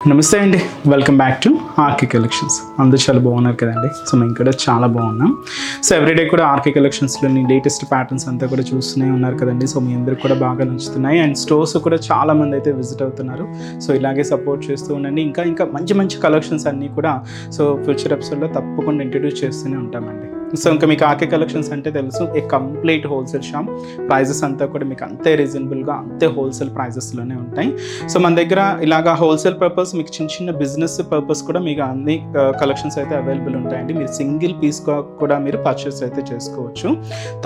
నమస్తే అండి, welcome back to R K collections. అందరూ చాలా బాగున్నారు కదండి. సో మేము కూడా చాలా బాగున్నాం. సో ఎవ్రీడే కూడా ఆర్కే కలెక్షన్స్లోని లేటెస్ట్ ప్యాటర్న్స్ అంతా కూడా చూస్తూనే ఉన్నారు కదండి. సో మీ అందరికి కూడా బాగా నచ్చుతున్నాయి అండ్ స్టోర్స్ కూడా చాలా మంది అయితే విజిట్ అవుతున్నారు. సో ఇలాగే సపోర్ట్ చేస్తూ ఉండండి. ఇంకా మంచి మంచి కలెక్షన్స్ అన్నీ కూడా సో ఫ్యూచర్ ఎపిసోడ్లో తప్పకుండా ఇంట్రడ్యూస్ చేస్తూనే ఉంటామండి. సో ఇంకా మీకు ఆర్కే కలెక్షన్స్ అంటే తెలుసు, a complete wholesale shop. Prices అంతా కూడా మీకు అంతే రీజనబుల్గా అంతే హోల్సేల్ ప్రైజెస్లోనే ఉంటాయి. సో మన దగ్గర ఇలాగా హోల్సేల్ పర్పస్, మీకు చిన్న బిజినెస్ పర్పస్ కూడా మీకు అన్ని కలెక్షన్స్ అయితే అవైలబుల్ ఉంటాయండి. మీరు సింగిల్ పీస్ కూడా మీరు పర్చేస్ అయితే చేసుకోవచ్చు.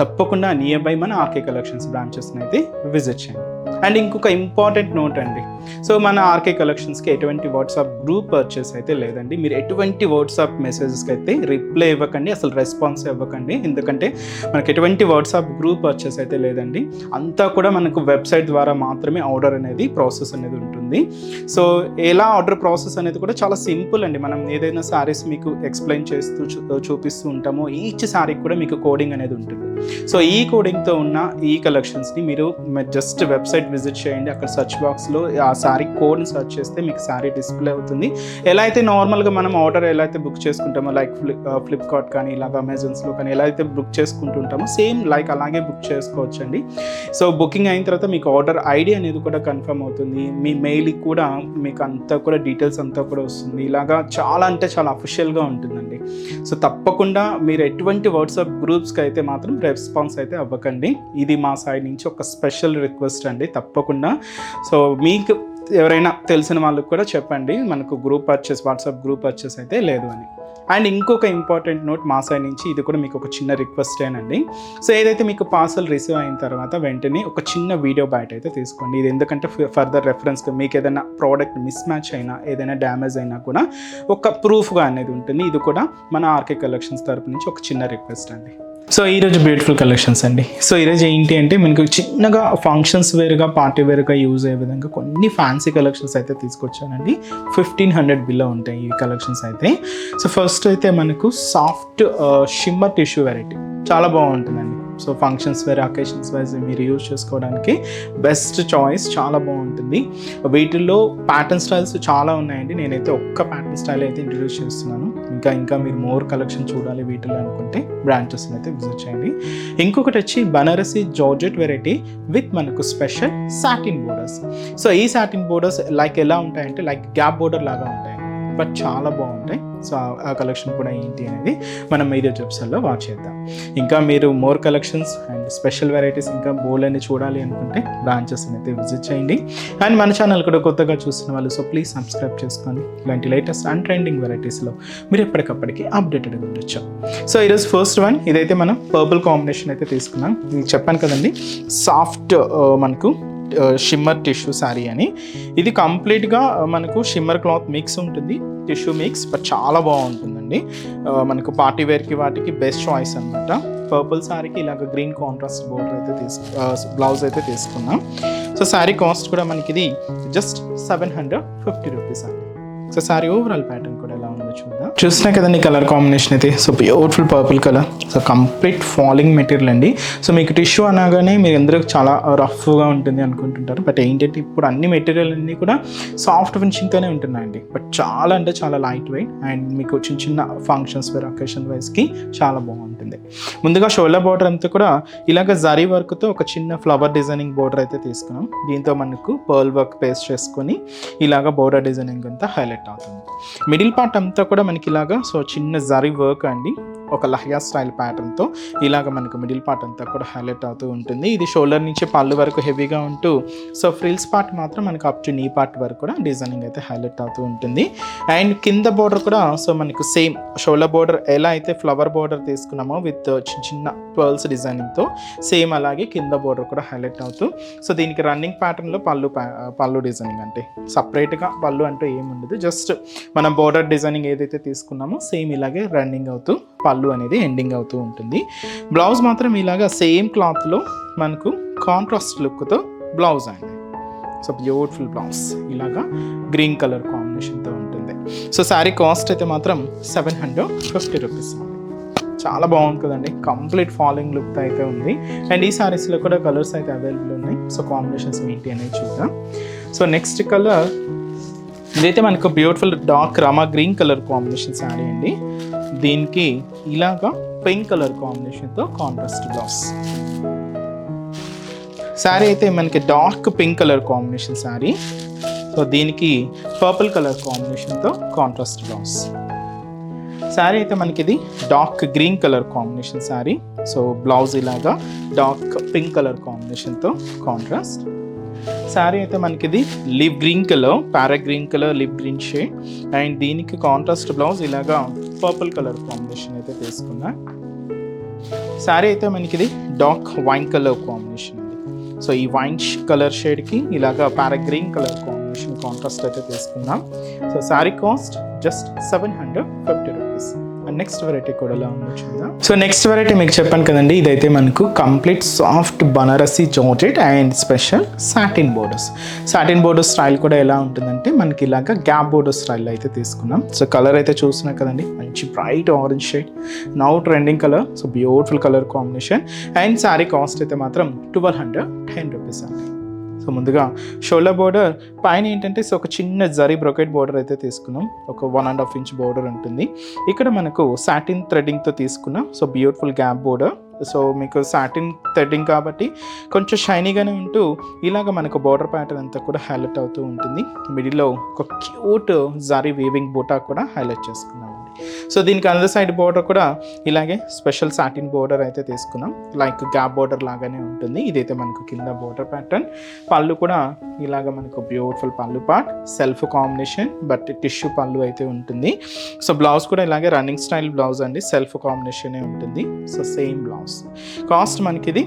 తప్పకుండా నియర్ బై మన ఆర్కే కలెక్షన్స్ బ్రాంచెస్ని అయితే విజిట్ చేయండి. అండ్ ఇంకొక ఇంపార్టెంట్ నోట్ అండి, సో మన ఆర్కే కలెక్షన్స్కి ఎటువంటి వాట్సాప్ గ్రూప్ పర్చేస్ అయితే లేదండి. మీరు ఎటువంటి వాట్సాప్ మెసేజెస్కి అయితే రిప్లై ఇవ్వకండి, అసలు రెస్పాన్స్ ఇవ్వకండి. ఎందుకంటే మనకి ఎటువంటి వాట్సాప్ గ్రూప్ పర్చేస్ అయితే లేదండి. అంతా కూడా మనకు వెబ్సైట్ ద్వారా మాత్రమే ఆర్డర్ అనేది ప్రాసెస్ అనేది ఉంటుంది. సో ఎలా ఆర్డర్ ప్రాసెస్ అనేది కూడా చాలా సింపుల్ అండి. మనం ఏదైనా శారీస్ మీకు ఎక్స్ప్లెయిన్ చేస్తూ చూపిస్తూ ఉంటామో ఈచ్ శారీకి కూడా మీకు కోడింగ్ అనేది ఉంటుంది. సో ఈ కోడింగ్తో ఉన్న ఈ కలెక్షన్స్ని మీరు జస్ట్ వెబ్సైట్ విజిట్ చేయండి. అక్కడ సెర్చ్ బాక్స్లో ఆ శారీ కోడ్ని సెర్చ్ చేస్తే మీకు శారీ డిస్ప్లే అవుతుంది. ఎలా అయితే నార్మల్గా మనం ఆర్డర్ ఎలా అయితే బుక్ చేసుకుంటామో, లైక్ ఫ్లిప్కార్ట్ కానీ ఇలాగ అమెజాన్స్లో కానీ ఎలా అయితే బుక్ చేసుకుంటుంటామో సేమ్ లైక్ అలాగే బుక్ చేసుకోవచ్చు అండి. సో బుకింగ్ అయిన తర్వాత మీకు ఆర్డర్ ఐడి అనేది కూడా కన్ఫర్మ్ అవుతుంది. మీ మెయిల్కి కూడా మీకు అంతా కూడా డీటెయిల్స్ అంతా కూడా వస్తుంది. ఇలాగా చాలా అంటే చాలా అఫిషియల్గా ఉంటుందండి. సో తప్పకుండా మీరు ఎటువంటి వాట్సాప్ గ్రూప్స్కి అయితే మాత్రం రెస్పాన్స్ అయితే అవ్వకండి. ఇది మా సైడ్ నుంచి ఒక స్పెషల్ రిక్వెస్ట్ అండి. తప్పకుండా సో మీకు ఎవరైనా తెలిసిన వాళ్ళకి కూడా చెప్పండి, మనకు group purchase, WhatsApp group purchase అయితే లేదు అని. అండ్ ఇంకొక ఇంపార్టెంట్ నోట్ మా సైడ్ నుంచి, ఇది కూడా మీకు ఒక చిన్న రిక్వెస్టేనండి. సో ఏదైతే మీకు పార్సల్ రిసీవ్ అయిన తర్వాత వెంటనే ఒక చిన్న వీడియో బయట అయితే తీసుకోండి. ఇది ఎందుకంటే ఫర్దర్ రెఫరెన్స్గా మీకు ఏదైనా ప్రోడక్ట్ మిస్ మ్యాచ్ అయినా, ఏదైనా డ్యామేజ్ అయినా కూడా ఒక ప్రూఫ్గా అనేది ఉంటుంది. ఇది కూడా మన ఆర్కే కలెక్షన్స్ తరపు నుంచి ఒక చిన్న రిక్వెస్ట్ అండి. సో ఈరోజు బ్యూటిఫుల్ కలెక్షన్స్ అండి. సో ఈరోజు ఏంటి అంటే మనకు చిన్నగా ఫంక్షన్స్ వేరుగా, పార్టీ వేరుగా యూజ్ అయ్యే విధంగా కొన్ని ఫ్యాన్సీ కలెక్షన్స్ అయితే తీసుకొచ్చానండి. 1500 బిలో ఉంటాయి ఈ కలెక్షన్స్ అయితే. సో ఫస్ట్ అయితే మనకు సాఫ్ట్ షిమ్మర్ టిష్యూ వెరైటీ చాలా బాగుంటుందండి. So functions wear, occasions wise మీరు యూజ్ చేసుకోవడానికి బెస్ట్ చాయిస్, చాలా బాగుంటుంది. వీటిల్లో ప్యాటర్న్ స్టైల్స్ చాలా ఉన్నాయండి. నేనైతే ఒక్క ప్యాటర్న్ స్టైల్ అయితే ఇంట్రడ్యూస్ చేస్తున్నాను. ఇంకా మీరు మోర్ కలెక్షన్ చూడాలి వీటిలో అనుకుంటే బ్రాంచెస్ని అయితే విజిట్ చేయండి. ఇంకొకటి వచ్చి బనారసి జార్జెట్ వెరైటీ విత్ మనకు స్పెషల్ సాటిన్ బోర్డర్స్. సో ఈ సాటిన్ బోర్డర్స్ లైక్ ఎలా ఉంటాయంటే లైక్ గ్యాప్ బోర్డర్ లాగా ఉంటాయి, బట్ చాలా బాగుంటాయి. సో ఆ కలెక్షన్ కూడా ఏంటి అనేది మనం ఈరోజు ఎపిసోడ్లో వాచ్ చేద్దాం. ఇంకా మీరు more collections and special varieties ఇంకా బోల్ అని చూడాలి అనుకుంటే బ్రాంచెస్ని అయితే విజిట్ చేయండి. అండ్ మన ఛానల్ కూడా కొత్తగా చూస్తున్న వాళ్ళు సో ప్లీజ్ సబ్స్క్రైబ్ చేసుకోండి. ఇలాంటి లేటెస్ట్ అండ్ ట్రెండింగ్ వెరైటీస్లో మీరు ఎప్పటికప్పటికి అప్డేటెడ్గా ఉండొచ్చు. సో ఈరోజు ఫస్ట్ వన్, ఇదైతే మనం పర్పుల్ కాంబినేషన్ అయితే తీసుకున్నాం. ఇది చెప్పాను కదండి, సాఫ్ట్ మనకు షిమ్మర్ టిష్యూ శారీ అని. ఇది కంప్లీట్గా మనకు షిమ్మర్ క్లాత్ మిక్స్ ఉంటుంది, టిష్యూ మిక్స్, బట్ చాలా బాగుంటుందండి. మనకు పార్టీ వేర్కి వాటికి బెస్ట్ చాయిస్ అనమాట. పర్పుల్ శారీకి ఇలాగ గ్రీన్ కాంట్రాస్ట్ బోర్డర్ అయితే బ్లౌజ్ అయితే తీసుకున్నాం. సో శారీ కాస్ట్ కూడా మనకి ఇది జస్ట్ 750 రూపీస్ అండి. సో శారీ ఓవరాల్ ప్యాటర్న్ కూడా ఎలా ఉందో చూద్దాం. చూసినా కదండి కలర్ కాంబినేషన్ అయితే, so beautiful purple colour. So complete falling material అండి. సో మీకు టిష్యూ అనగానే మీరు అందరూ చాలా రఫ్గా ఉంటుంది అనుకుంటుంటారు, బట్ ఏంటంటే ఇప్పుడు అన్ని మెటీరియల్ అన్నీ కూడా సాఫ్ట్ ఫినిషింగ్తోనే ఉంటున్నాయండి. బట్ చాలా అంటే చాలా లైట్ వెయిట్ అండ్ మీకు చిన్న ఫంక్షన్స్ వేర్, అకేషన్ వైజ్కి చాలా బాగుంటుంది. ముందుగా షోల్డర్ బార్డర్ అంతా కూడా ఇలాగ జరీ వర్క్తో ఒక చిన్న ఫ్లవర్ డిజైనింగ్ బార్డర్ అయితే తీసుకున్నాం. దీంతో మనకు పర్ల్ వర్క్ పేస్ట్ చేసుకొని ఇలాగ బార్డర్ డిజైనింగ్ అంతా హైలైట్ అవుతుంది. మిడిల్ పార్ట్ అంతా కూడా మనకి ఇలాగా సో చిన్న జరీ వర్క్ అండి, ఒక లహ్యా స్టైల్ ప్యాటర్న్తో ఇలాగ మనకు మిడిల్ పార్ట్ అంతా కూడా హైలైట్ అవుతూ ఉంటుంది. ఇది షోల్డర్ నుంచి పళ్ళు వరకు హెవీగా ఉంటూ సో ఫ్రిల్స్ పార్ట్ మాత్రం మనకు అప్ టు నీ పార్ట్ వరకు కూడా డిజైనింగ్ అయితే హైలైట్ అవుతూ ఉంటుంది. అండ్ కింద బోర్డర్ కూడా సో మనకు సేమ్ షోల్డర్ బోర్డర్ ఎలా అయితే ఫ్లవర్ బోర్డర్ తీసుకున్నామో విత్ చిన్న పర్ల్స్ డిజైనింగ్తో సేమ్ అలాగే కింద బోర్డర్ కూడా హైలైట్ అవుతూ సో దీనికి రన్నింగ్ ప్యాటర్న్లో పళ్ళు డిజైనింగ్ అంటే సపరేట్గా పళ్ళు అంటూ ఏముండదు, జస్ట్ మనం బోర్డర్ డిజైనింగ్ ఏదైతే తీసుకున్నామో సేమ్ ఇలాగే రన్నింగ్ అవుతూ పళ్ళు అనేది ఎండింగ్ అవుతూ ఉంటుంది. బ్లౌజ్ మాత్రం ఇలాగా సేమ్ క్లాత్లో మనకు కాంట్రాస్ట్ లుక్తో బ్లౌజ్ అండి. సో బ్యూటిఫుల్ బ్లౌజ్ ఇలాగా గ్రీన్ కలర్ కాంబినేషన్తో ఉంటుంది. సో శారీ కాస్ట్ అయితే మాత్రం 750 రూపీస్. చాలా బాగుంది కదండి, కంప్లీట్ ఫాలింగ్ లుక్ అయితే ఉంది. అండ్ ఈ శారీస్లో కూడా కలర్స్ అయితే అవైలబుల్ ఉన్నాయి. సో కాంబినేషన్స్ ఏంటి అనేది చూద్దాం. సో నెక్స్ట్ కలర్ ఇదైతే మనకు beautiful dark Rama green colour combination sari అండి. దీనికి ఇలాగా పింక్ కలర్ కాంబినేషన్తో కాంట్రాస్ట్ బ్లౌజ్. శారీ అయితే మనకి dark pink colour combination sari. So దీనికి పర్పుల్ కలర్ కాంబినేషన్తో కాంట్రాస్ట్ బ్లౌజ్. శారీ అయితే మనకి ఇది dark green colour combination sari. So blouse ఇలాగా డార్క్ పింక్ కలర్ కాంబినేషన్తో కాంట్రాస్ట్. శారీ అయితే మనకి ఇది live green colour, para green colour, live green shade. And దీనికి కాంట్రాస్ట్ బ్లౌజ్ ఇలాగా పర్పుల్ కలర్ కాంబినేషన్ అయితే తీసుకున్నా. శారీ అయితే మనకి ఇది డార్క్ వైన్ కలర్ కాంబినేషన్ అండి. సో ఈ వైన్ కలర్ షేడ్కి ఇలాగా para green colour combination contrast అయితే తీసుకున్నాం. So sari cost just 750 rupees. And next variety కూడా ఎలా ఉండొచ్చుందా. సో నెక్స్ట్ వెరైటీ మీకు చెప్పాను కదండి, ఇదైతే మనకు complete soft Banarasi georgette and special satin borders. Satin border style కూడా ఎలా ఉంటుందంటే మనకి ఇలాగా గ్యాప్ బోర్డర్ స్టైల్ అయితే తీసుకున్నాం. సో కలర్ అయితే చూస్తున్నా కదండి, మంచి bright orange shade, now trending colour. So beautiful colour combination. And sari cost అయితే మాత్రం 1210 రూపీస్ అండి. సో ముందుగా షోల్డర్ బోర్డర్ పైన ఏంటంటే సో ఒక చిన్న జరీ బ్రొకెట్ బోర్డర్ అయితే తీసుకున్నాం. ఒక 1.5 ఇంచ్ బోర్డర్ ఉంటుంది. ఇక్కడ మనకు సాటిన్ థ్రెడ్డింగ్తో తీసుకున్నాం. So beautiful gap border. So మీకు సాటిన్ థ్రెడ్డింగ్ కాబట్టి కొంచెం షైనీగానే ఉంటూ ఇలాగ మనకు బోర్డర్ ప్యాటర్న్ అంతా కూడా హైలైట్ అవుతూ ఉంటుంది. మిడిల్లో ఒక క్యూట్ జరీ వీవింగ్ బూటా కూడా హైలైట్ చేసుకున్నాం. సో దీనికి అదర్ సైడ్ బోర్డర్ కూడా ఇలాగే స్పెషల్ సాటిన్ బోర్డర్ అయితే తీసుకున్నాం. లైక్ గ్యాప్ బోర్డర్ లాగానే ఉంటుంది. ఇదైతే మనకు కింద బోర్డర్ ప్యాటర్న్. పళ్ళు కూడా ఇలాగ మనకు బ్యూటిఫుల్ పళ్ళు part, self combination but tissue పళ్ళు అయితే ఉంటుంది. సో బ్లౌజ్ కూడా ఇలాగే రన్నింగ్ స్టైల్ బ్లౌజ్ అండి, సెల్ఫ్ కాంబినేషనే ఉంటుంది. So same blouse. కాస్ట్ మనకి ఇది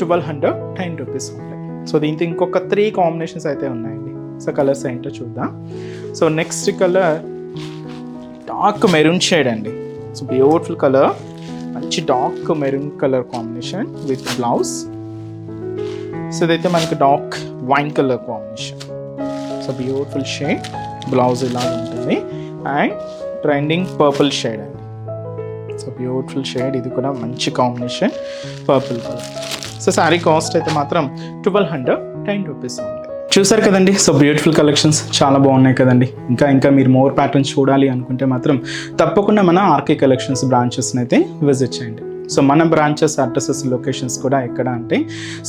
1210 రూపీస్ ఉంటాయి. సో దీంతో ఇంకొక 3 కాంబినేషన్స్ అయితే ఉన్నాయండి. సో కలర్స్ ఏంటో చూద్దాం. So next colour dark maroon shade అండి. సో బ్యూటిఫుల్ కలర్, మంచి dark maroon colour combination with blouse. So ఇదైతే మనకి dark wine colour combination. So beautiful shade, blouse ఇలా ఉంటుంది. అండ్ ట్రెండింగ్ పర్పుల్ షేడ్ అండి. సో బ్యూటిఫుల్ షేడ్, ఇది కూడా మంచి combination purple colour. So sari cost అయితే మాత్రం 1210 రూపీస్ ఉంది. చూసారు కదండి. సో బ్యూటిఫుల్ కలెక్షన్స్ చాలా బాగున్నాయి కదండి. ఇంకా మీరు మోర్ ప్యాటర్న్స్ చూడాలి అనుకుంటే మాత్రం తప్పకుండా మన ఆర్కే కలెక్షన్స్ బ్రాంచెస్ని అయితే విజిట్ చేయండి. సో మన బ్రాంచెస్ అడ్రసెస్ లొకేషన్స్ కూడా ఎక్కడ అంటే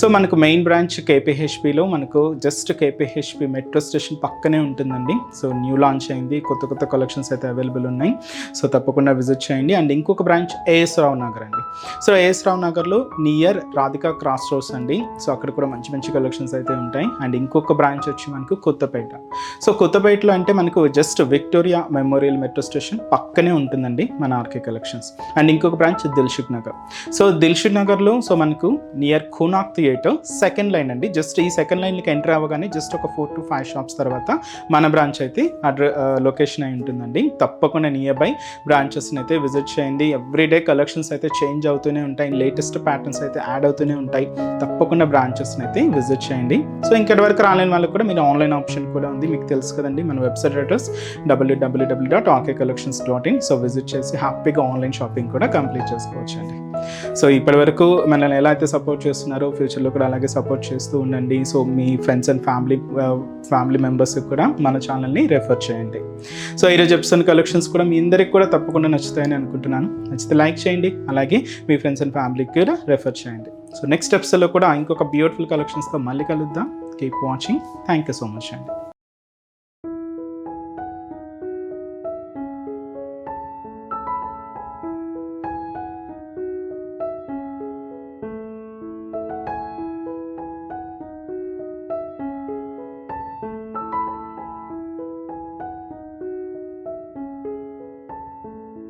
సో మనకు మెయిన్ బ్రాంచ్ కేపీహెచ్పిలో మనకు జస్ట్ కేపీహెచ్పి మెట్రో స్టేషన్ పక్కనే ఉంటుందండి. సో న్యూ లాంచ్ అయింది, కొత్త కలెక్షన్స్ అయితే అవైలబుల్ ఉన్నాయి. సో తప్పకుండా విజిట్ చేయండి. అండ్ ఇంకొక బ్రాంచ్ ఏఎస్ రావు నగర్ అండి. సో ఏఎస్ రావు నగర్లో నియర్ రాధికా క్రాస్ రోడ్స్ అండి. సో అక్కడ కూడా మంచి కలెక్షన్స్ అయితే ఉంటాయి. అండ్ ఇంకొక బ్రాంచ్ వచ్చి మనకు కొత్తపేట. సో కొత్తపేటలో అంటే మనకు just Victoria memorial metro station పక్కనే ఉంటుందండి మన ఆర్కే కలెక్షన్స్. అండ్ ఇంకొక బ్రాంచ్ దిల్షుక్ నగర్. సో దిల్షుక్ నగర్లో సో మనకు నియర్ ఖూనాక్ థియేటర్ సెకండ్ లైన్ అండి. జస్ట్ ఈ సెకండ్ లైన్కి ఎంటర్ అవ్వగానే జస్ట్ ఒక 4 to 5 షాప్స్ తర్వాత మన బ్రాంచ్ అయితే లొకేషన్ అయి ఉంటుందండి. తప్పకుండా నియర్ బై బ్రాంచెస్ని అయితే విజిట్ చేయండి. ఎవ్రీడే కలెక్షన్స్ అయితే చేంజ్ అవుతూనే ఉంటాయి, లేటెస్ట్ ప్యాటర్న్స్ అయితే యాడ్ అవుతూనే ఉంటాయి. తప్పకుండా బ్రాంచెస్ని అయితే విజిట్ చేయండి. సో ఇంకటి వరకు రాలేని వాళ్ళకి కూడా మీరు ఆన్లైన్ ఆప్షన్ కూడా ఉంది. మీకు తెలుసు కదండి మన website address www.rkcollections.in. So visit చేసి హ్యాపీగా ఆన్లైన్ షాపింగ్ కూడా కంప్లీట్ చేసుకోవచ్చు అండి. సో ఇప్పటి వరకు మనల్ని ఎలా అయితే సపోర్ట్ చేస్తున్నారో ఫ్యూచర్లో కూడా అలాగే సపోర్ట్ చేస్తూ ఉండండి. So me friends and family మెంబర్స్కి కూడా మన ఛానల్ని రెఫర్ చేయండి. సో ఈరోజు ఎపిసోడ్ కలెక్షన్స్ కూడా మీ అందరికి కూడా తప్పకుండా నచ్చుతాయని అనుకుంటున్నాను. నచ్చితే లైక్ చేయండి, అలాగే మీ ఫ్రెండ్స్ అండ్ ఫ్యామిలీకి కూడా రెఫర్ చేయండి. సో నెక్స్ట్ ఎపిసోడ్లో కూడా ఇంకొక బ్యూటిఫుల్ కలెక్షన్స్తో మళ్ళీ కలుద్దాం. Keep watching. Thank you so much అండి.